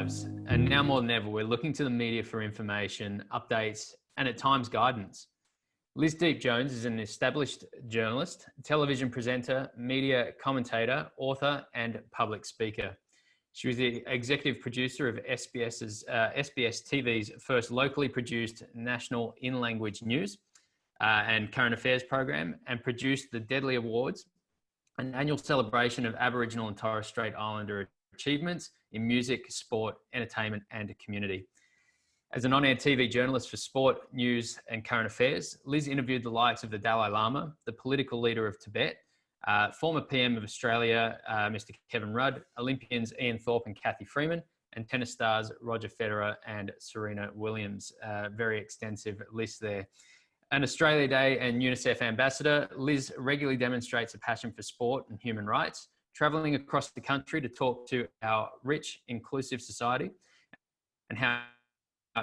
lives. And now more than ever, we're looking to the media for information, updates, and at times guidance. Liz Deep-Jones is an established journalist, television presenter, media commentator, author, and public speaker. She was the executive producer of SBS TV's first locally produced national in-language news and current affairs program, and produced the Deadly Awards, an annual celebration of Aboriginal and Torres Strait Islander achievements in music, sport, entertainment, and community. As an on-air TV journalist for sport, news, and current affairs, Liz interviewed the likes of the Dalai Lama, the political leader of Tibet, former PM of Australia, Mr. Kevin Rudd, Olympians Ian Thorpe and Kathy Freeman, and tennis stars Roger Federer and Serena Williams. Very extensive list there. An Australia Day and UNICEF ambassador, Liz regularly demonstrates a passion for sport and human rights, travelling across the country to talk to our rich, inclusive society and how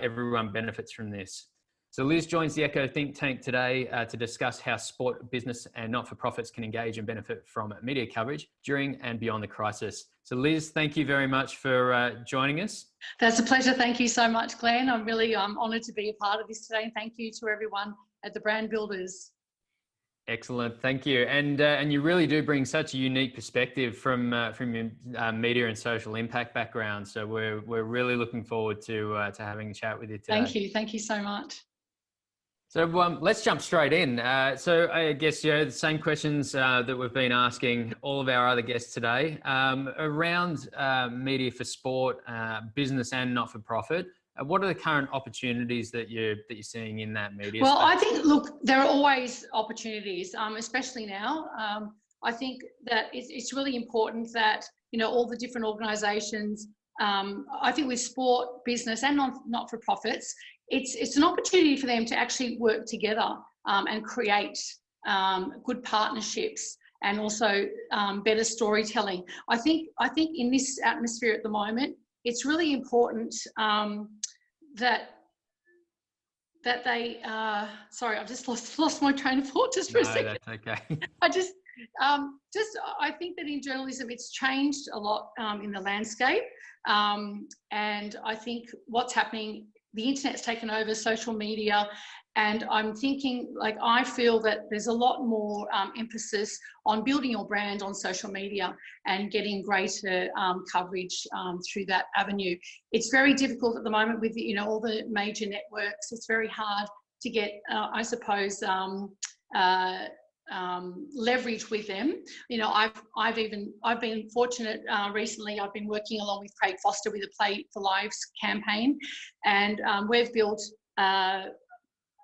everyone benefits from this. So Liz joins the ECCO Think Tank today to discuss how sport, business and not-for-profits can engage and benefit from media coverage during and beyond the crisis. So Liz, thank you very much for joining us. That's a pleasure. Thank you so much, Glenn. I'm really honoured to be a part of this today, and thank you to everyone at the Brand Builders. Excellent, thank you. And you really do bring such a unique perspective from your media and social impact background. So we're really looking forward to having a chat with you today. Thank you so much. So let's jump straight in. So I guess the same questions that we've been asking all of our other guests today around media for sport, business and not-for-profit. What are the current opportunities that you're seeing in that media space? I think, look, there are always opportunities, especially now. I think that it's really important that, all the different organisations, I think with sport, business and not-for-profits, it's an opportunity for them to actually work together and create good partnerships and also better storytelling. I think in this atmosphere at the moment, it's really important that they sorry, I've just lost my train of thought just for a second. That's okay. I think that in journalism it's changed a lot in the landscape, and I think what's happening, the internet's taken over, social media, and I'm thinking, I feel that there's a lot more emphasis on building your brand on social media and getting greater coverage through that avenue. It's very difficult at the moment with, all the major networks. It's very hard to get, I suppose, leverage with them. I've been fortunate recently. I've been working along with Craig Foster with the Play for Lives campaign, and we've built.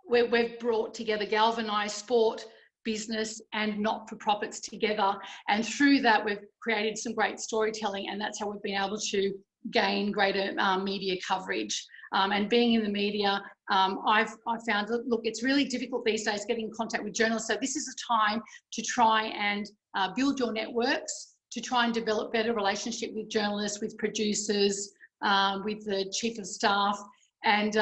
We've brought together, galvanised sport, business and not-for-profits together, and through that we've created some great storytelling, and that's how we've been able to gain greater media coverage. And being in the media, I've found, look, it's really difficult these days getting in contact with journalists, so this is a time to try and build your networks, to try and develop better relationship with journalists, with producers, with the chief of staff. And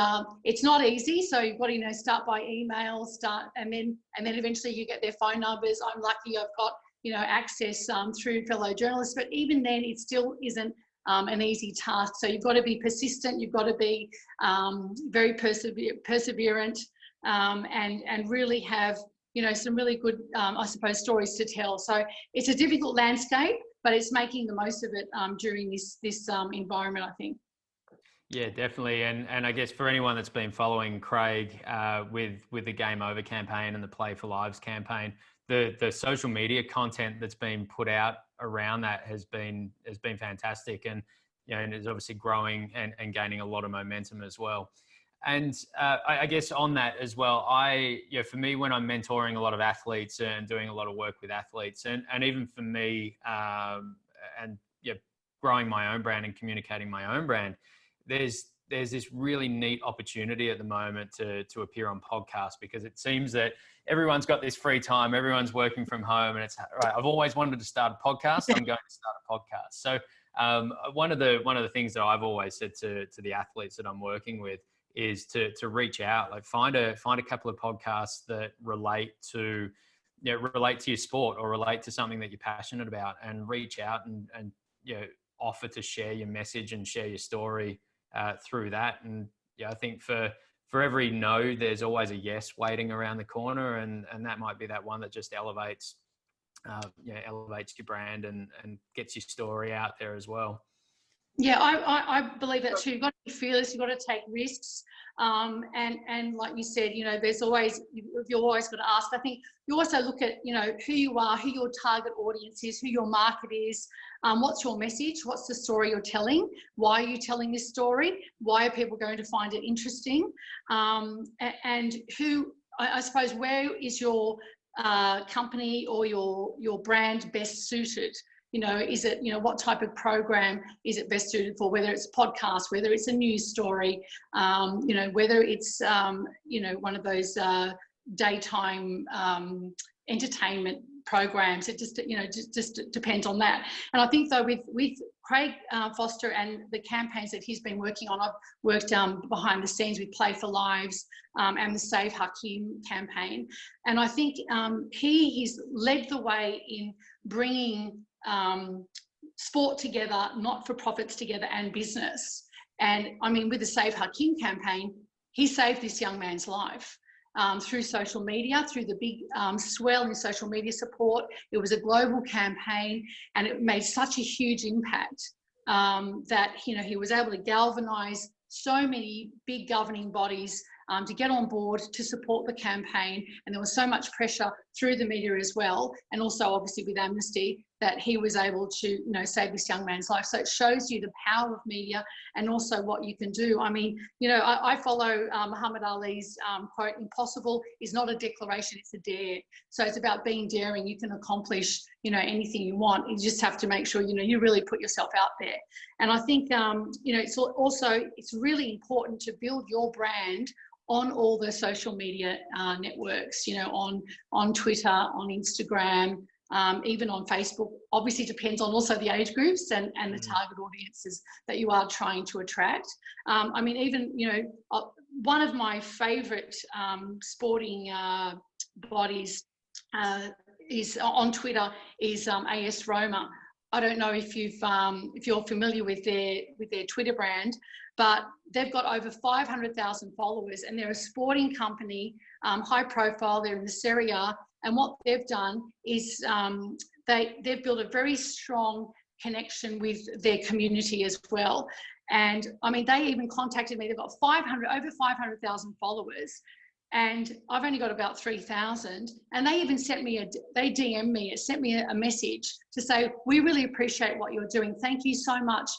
it's not easy, so you've got to start by email, and then eventually you get their phone numbers. I'm lucky I've got access through fellow journalists, but even then it still isn't an easy task. So you've got to be persistent, you've got to be very perseverant, and really have some really good I suppose stories to tell. So it's a difficult landscape, but it's making the most of it during this environment, I think. Yeah, definitely. And I guess for anyone that's been following Craig with the Game Over campaign and the Play for Lives campaign, the social media content that's been put out around that has been fantastic, and and is obviously growing and gaining a lot of momentum as well. And I guess on that as well, for me, when I'm mentoring a lot of athletes and doing a lot of work with athletes, and even for me, growing my own brand and communicating my own brand, there's this really neat opportunity at the moment to appear on podcasts, because it seems that everyone's got this free time, everyone's working from home, and it's right. I've always wanted to start a podcast. I'm going to start a podcast. So one of the things that I've always said to the athletes that I'm working with is to reach out, find a couple of podcasts that relate to your sport or relate to something that you're passionate about, and reach out and offer to share your message and share your story through that. And yeah, I think for every no, there's always a yes waiting around the corner, and that might be that one that just elevates elevates your brand and gets your story out there as well. Yeah, I believe that too. You've got to be fearless. You've got to take risks. And like you said, you've always got to ask. I think you also look at, who you are, who your target audience is, who your market is, what's your message, what's the story you're telling, why are you telling this story, why are people going to find it interesting, and who, I suppose, where is your company or your brand best suited? Is it, what type of program is it best suited for, whether it's podcast, whether it's a news story, whether it's, one of those daytime entertainment programs. It just depends on that. And I think though with Craig Foster and the campaigns that he's been working on, I've worked behind the scenes with Play for Lives and the Save Hakeem campaign. And I think he's led the way in bringing sport together, not-for-profits together, and business. And I mean, with the Save Hakeem campaign, he saved this young man's life through social media, through the big swell in social media support. It was a global campaign, and it made such a huge impact that he was able to galvanise so many big governing bodies to get on board to support the campaign. And there was so much pressure through the media as well, and also obviously with Amnesty, that he was able to save this young man's life. So it shows you the power of media and also what you can do. I mean, I follow Muhammad Ali's quote, "Impossible is not a declaration, it's a dare." So it's about being daring. You can accomplish anything you want. You just have to make sure you really put yourself out there. And I think it's really important to build your brand on all the social media networks, on Twitter, on Instagram, even on Facebook. Obviously depends on also the age groups and the target audiences that you are trying to attract. I mean, even, one of my favourite sporting bodies is on Twitter is AS Roma. I don't know if you're familiar with their Twitter brand, but they've got over 500,000 followers, and they're a sporting company, high profile. They're in the Serie A, and what they've done is they've built a very strong connection with their community as well. And I mean, they even contacted me. They've got over 500,000 followers, and I've only got about 3,000. And they even sent me they DM'd me, sent me a message to say, "We really appreciate what you're doing. Thank you so much,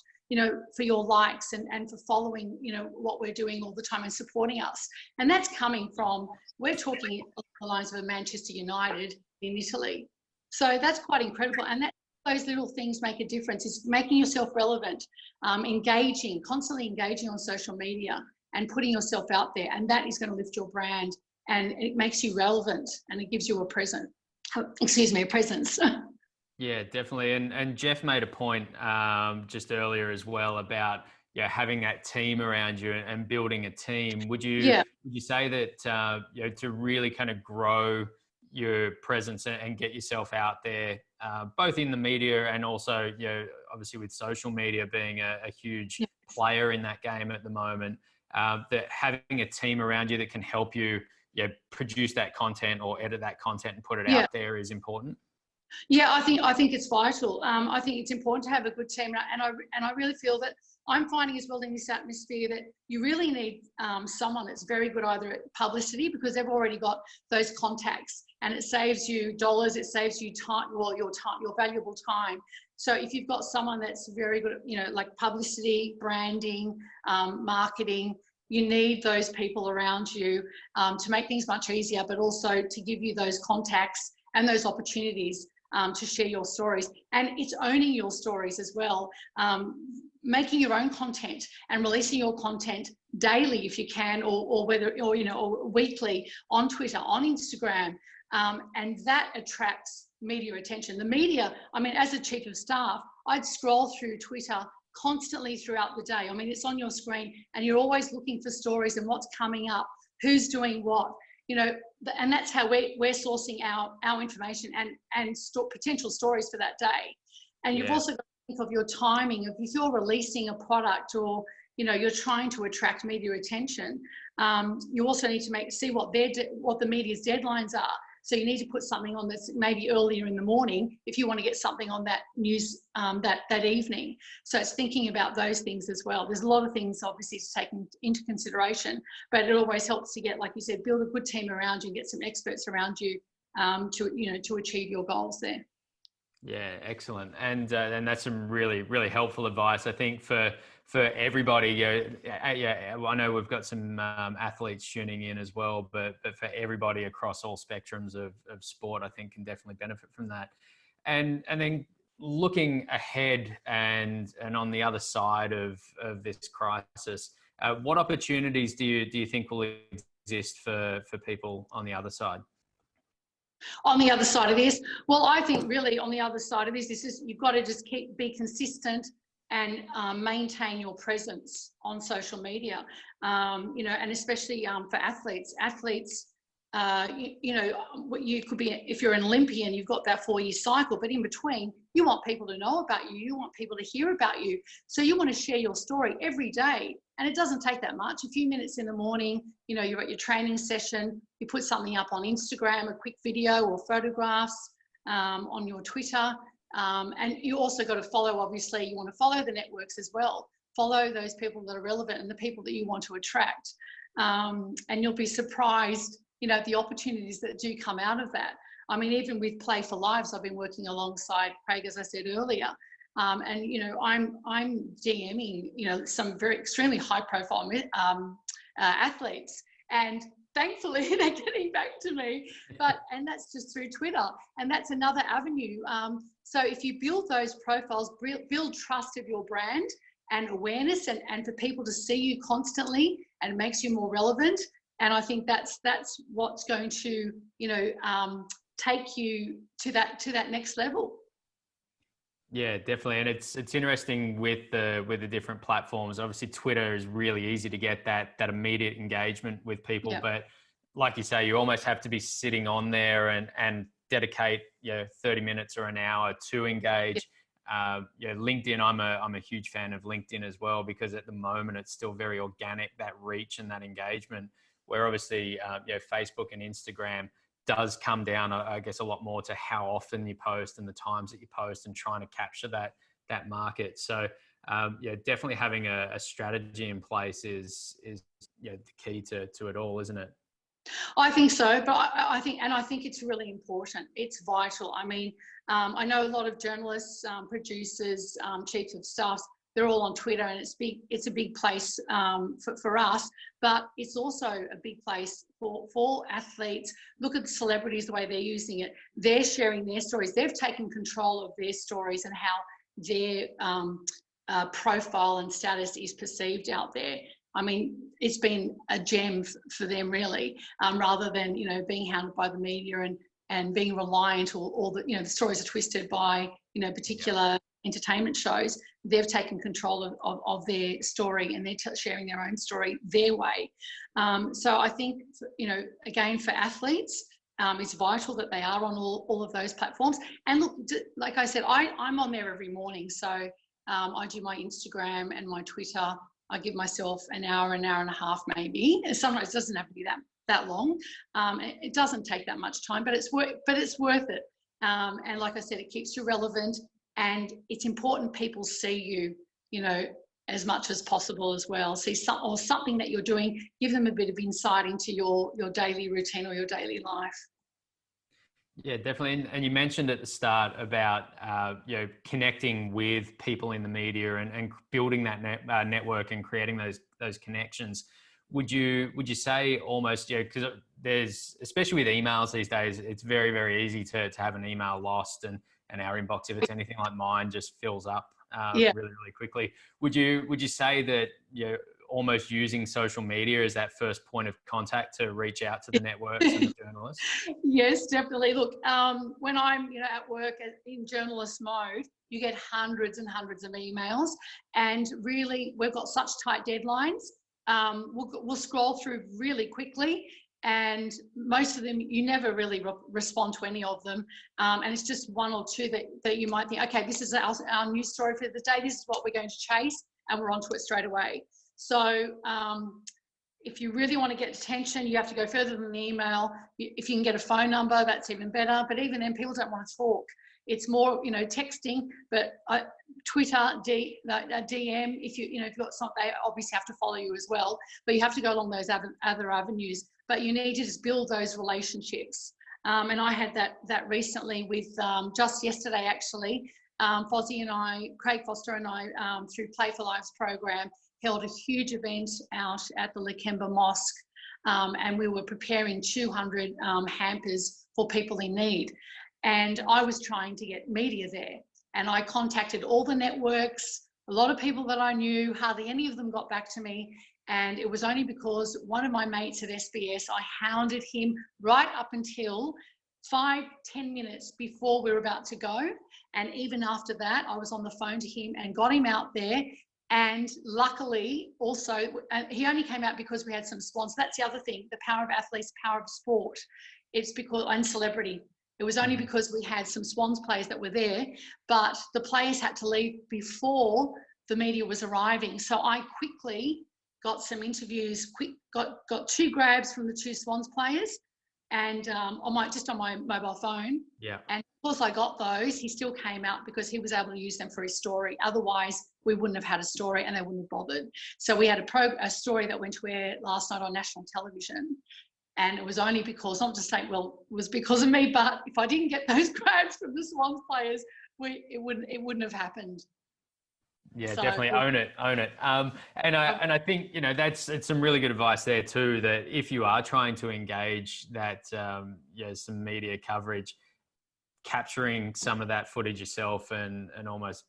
for your likes and for following, what we're doing all the time and supporting us." And that's coming from, we're talking along the lines of a Manchester United in Italy. So that's quite incredible. And those little things make a difference. It's making yourself relevant, constantly engaging on social media and putting yourself out there. And that is going to lift your brand, and it makes you relevant, and it gives you a presence. Yeah, definitely. And Jeff made a point just earlier as well about having that team around you and building a team. Would you say that to really kind of grow your presence and get yourself out there, both in the media and also obviously with social media being a huge player in that game at the moment, that having a team around you that can help you produce that content or edit that content and put it out there is important? Yeah, I think it's vital. I think it's important to have a good team, and I really feel that I'm finding as well in this atmosphere that you really need someone that's very good either at publicity, because they've already got those contacts, and it saves you dollars, it saves you time, your valuable time. So if you've got someone that's very good at, like publicity, branding, marketing, you need those people around you to make things much easier, but also to give you those contacts and those opportunities to share your stories. And it's owning your stories as well, making your own content and releasing your content daily if you can, or weekly on Twitter, on Instagram, and that attracts media attention. The media, I mean, as a chief of staff, I'd scroll through Twitter constantly throughout the day. I mean, it's on your screen, and you're always looking for stories and what's coming up, who's doing what. And that's how we're sourcing our information and potential stories for that day. And you've also got to of your timing. If you're releasing a product, or you're trying to attract media attention, you also need to see what the media's deadlines are. So you need to put something on that's maybe earlier in the morning if you want to get something on that news that evening. So it's thinking about those things as well. There's a lot of things obviously to take into consideration, but it always helps to get, like you said, build a good team around you and get some experts around you to achieve your goals there. Yeah, excellent. And that's some really, really helpful advice, I think, for everybody. I know we've got some athletes tuning in as well, but for everybody across all spectrums of sport, I think can definitely benefit from that. And then looking ahead and on the other side of this crisis, what opportunities do you think will exist for people on the other side? On the other side of this, well, I think really on the other side of this is you've got to just be consistent and maintain your presence on social media, and especially for athletes. You could be, if you're an Olympian, you've got that 4-year cycle, but in between, you want people to know about you. You want people to hear about you. So you want to share your story every day. And it doesn't take that much. A few minutes in the morning, you're at your training session, you put something up on Instagram, a quick video or photographs on your Twitter. And you also got to follow, obviously, you want to follow the networks as well. Follow those people that are relevant and the people that you want to attract. And you'll be surprised, the opportunities that do come out of that. I mean, even with Play for Lives, I've been working alongside Craig, as I said earlier. And I'm DMing some very extremely high profile athletes, and thankfully they're getting back to me, and that's just through Twitter, and that's another avenue. So if you build those profiles, build trust of your brand and awareness, and for people to see you constantly, and it makes you more relevant. And I think that's what's going to take you to that next level. Yeah, definitely. And it's interesting with the different platforms. Obviously, Twitter is really easy to get that immediate engagement with people. Yep. But like you say, you almost have to be sitting on there and dedicate 30 minutes or an hour to engage. Yep. LinkedIn, I'm a huge fan of LinkedIn as well, because at the moment it's still very organic, that reach and that engagement, where obviously Facebook and Instagram does come down, I guess, a lot more to how often you post and the times that you post, and trying to capture that market. So definitely having a strategy in place is the key to it all, isn't it? I think so, but I think it's really important. It's vital. I mean, I know a lot of journalists, producers, chiefs of staff, they're all on Twitter, and it's a big place for us, but it's also a big place for athletes. Look at the celebrities, the way they're using it. They're sharing their stories. They've taken control of their stories and how their profile and status is perceived out there. I mean, it's been a gem for them, really, rather than being hounded by the media and being reliant, or the stories are twisted by particular entertainment shows. They've taken control of their story, and they're sharing their own story their way. So I think, again, for athletes, it's vital that they are on all of those platforms. And look, like I said, I'm on there every morning. So I do my Instagram and my Twitter. I give myself an hour and a half, maybe. Sometimes it doesn't have to be that long. It doesn't take that much time, but it's worth it. And like I said, it keeps you relevant. And it's important people see you, as much as possible as well. See something that you're doing, give them a bit of insight into your daily routine or your daily life. Yeah, definitely. And you mentioned at the start about connecting with people in the media and building that network and creating those connections. Would you say almost, because there's, especially with emails these days, it's very, very easy to have an email lost, and our inbox, if it's anything like mine, just fills up really, really quickly. Would you say that almost using social media as that first point of contact to reach out to the networks and the journalists? Yes, definitely. Look, when I'm at work in journalist mode, you get hundreds and hundreds of emails, and really we've got such tight deadlines. We'll scroll through really quickly, and most of them, you never really respond to any of them. And it's just one or two that you might think, okay, this is our news story for the day. This is what we're going to chase, and we're onto it straight away. So if you really want to get attention, you have to go further than the email. If you can get a phone number, that's even better. But even then, people don't want to talk. It's more, texting, but Twitter, DM. If you've got something, they obviously have to follow you as well. But you have to go along those other avenues. But you need to just build those relationships. And I had that recently with just yesterday actually. Fozzie and I, Craig Foster and I, through Play for Lives program, held a huge event out at the Lakemba Mosque, and we were preparing 200 hampers for people in need. And I was trying to get media there, and I contacted all the networks, a lot of people that I knew, hardly any of them got back to me. And it was only because one of my mates at SBS, I hounded him right up until 5-10 minutes before we were about to go. And even after that, I was on the phone to him and got him out there. And luckily also, he only came out because we had some sponsors. That's the other thing, the power of athletes, power of sport. It's because, and celebrity. It was only because we had some Swans players that were there, but the players had to leave before the media was arriving. So I quickly got some interviews, got 2 grabs from the 2 Swans players, and on my mobile phone. Yeah. And of course I got those. He still came out because he was able to use them for his story. Otherwise, we wouldn't have had a story and they wouldn't have bothered. So we had a story that went to air last night on national television. And it was only because, not to say, well, it was because of me, but if I didn't get those grabs from the Swans players, it wouldn't have happened. Yeah, so, definitely own it. And I think, it's some really good advice there too, that if you are trying to engage that, some media coverage, capturing some of that footage yourself and almost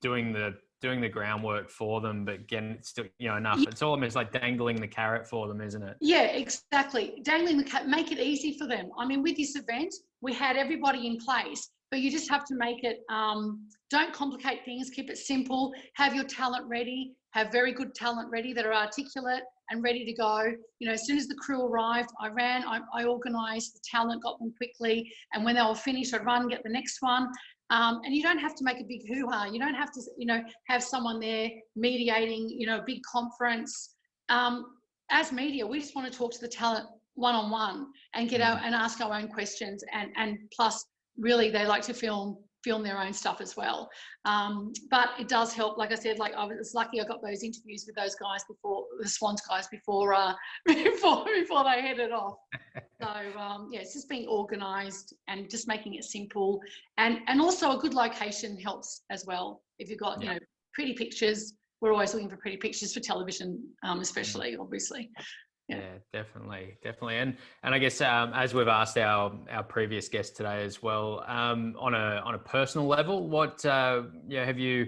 doing the groundwork for them, but getting it still, enough. It's almost like dangling the carrot for them, isn't it? Yeah, exactly. Dangling the carrot, make it easy for them. I mean, with this event, we had everybody in place, but you just have to make it, don't complicate things, keep it simple, have your talent ready, have very good talent ready that are articulate and ready to go. As soon as the crew arrived, I organised the talent, got them quickly, and when they were finished, I'd run, get the next one. And you don't have to make a big hoo-ha. You don't have to, have someone there mediating, a big conference. As media, we just want to talk to the talent one-on-one and get out and ask our own questions. And plus, really, they like to film their own stuff as well. But it does help. Like I said, I was lucky I got those interviews with those guys before, the Swans guys before they headed off. So it's just being organised and just making it simple, and also a good location helps as well. If you've got pretty pictures, we're always looking for pretty pictures for television, especially obviously. Yeah, definitely. And I guess as we've asked our previous guest today as well, on a personal level, what have you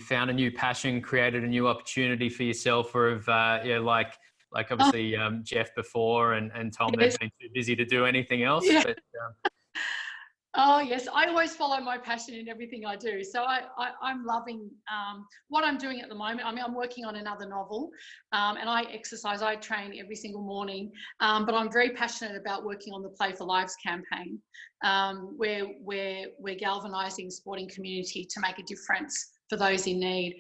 found a new passion, created a new opportunity for yourself, or have like obviously Jeff before and Tom, they've been too busy to do anything else? Yeah. But, Oh, yes. I always follow my passion in everything I do. So I'm loving what I'm doing at the moment. I mean, I'm working on another novel, and I exercise. I train every single morning, but I'm very passionate about working on the Play for Lives campaign, where we're galvanising the sporting community to make a difference for those in need.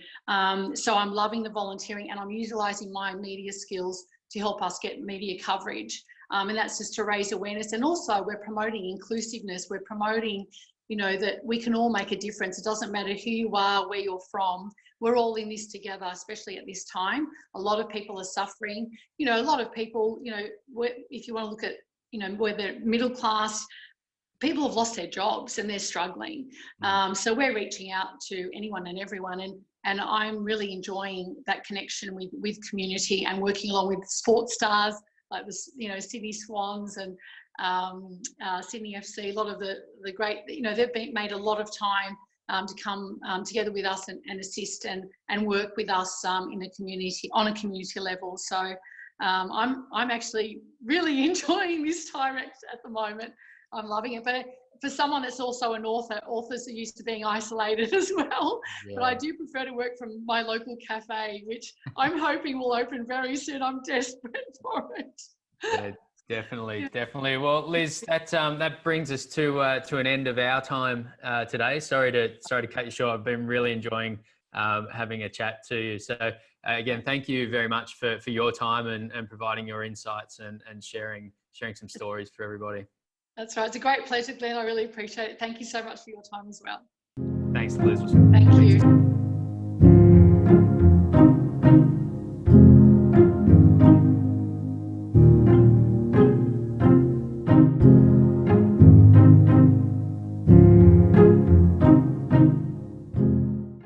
So I'm loving the volunteering, and I'm utilising my media skills to help us get media coverage. And that's just to raise awareness. And also we're promoting inclusiveness. We're promoting, that we can all make a difference. It doesn't matter who you are, where you're from. We're all in this together, especially at this time. A lot of people are suffering. A lot of people, if you want to look at, where they're middle class, people have lost their jobs and they're struggling. So we're reaching out to anyone and everyone. And I'm really enjoying that connection with community and working along with sports stars, like the Sydney Swans and Sydney FC, a lot of the great, they've made a lot of time to come together with us and assist and work with us in a community, on a community level. So I'm actually really enjoying this time at the moment. I'm loving it. But for someone that's also an author, authors are used to being isolated as well. Yeah. But I do prefer to work from my local cafe, which I'm hoping will open very soon. I'm desperate for it. Yeah, Definitely. Well, Liz, that brings us to an end of our time today. Sorry to cut you short. I've been really enjoying having a chat to you. So again, thank you very much for your time and providing your insights and sharing some stories for everybody. That's right. It's a great pleasure, Glenn. I really appreciate it. Thank you so much for your time as well. Thanks, Liz. Thank you.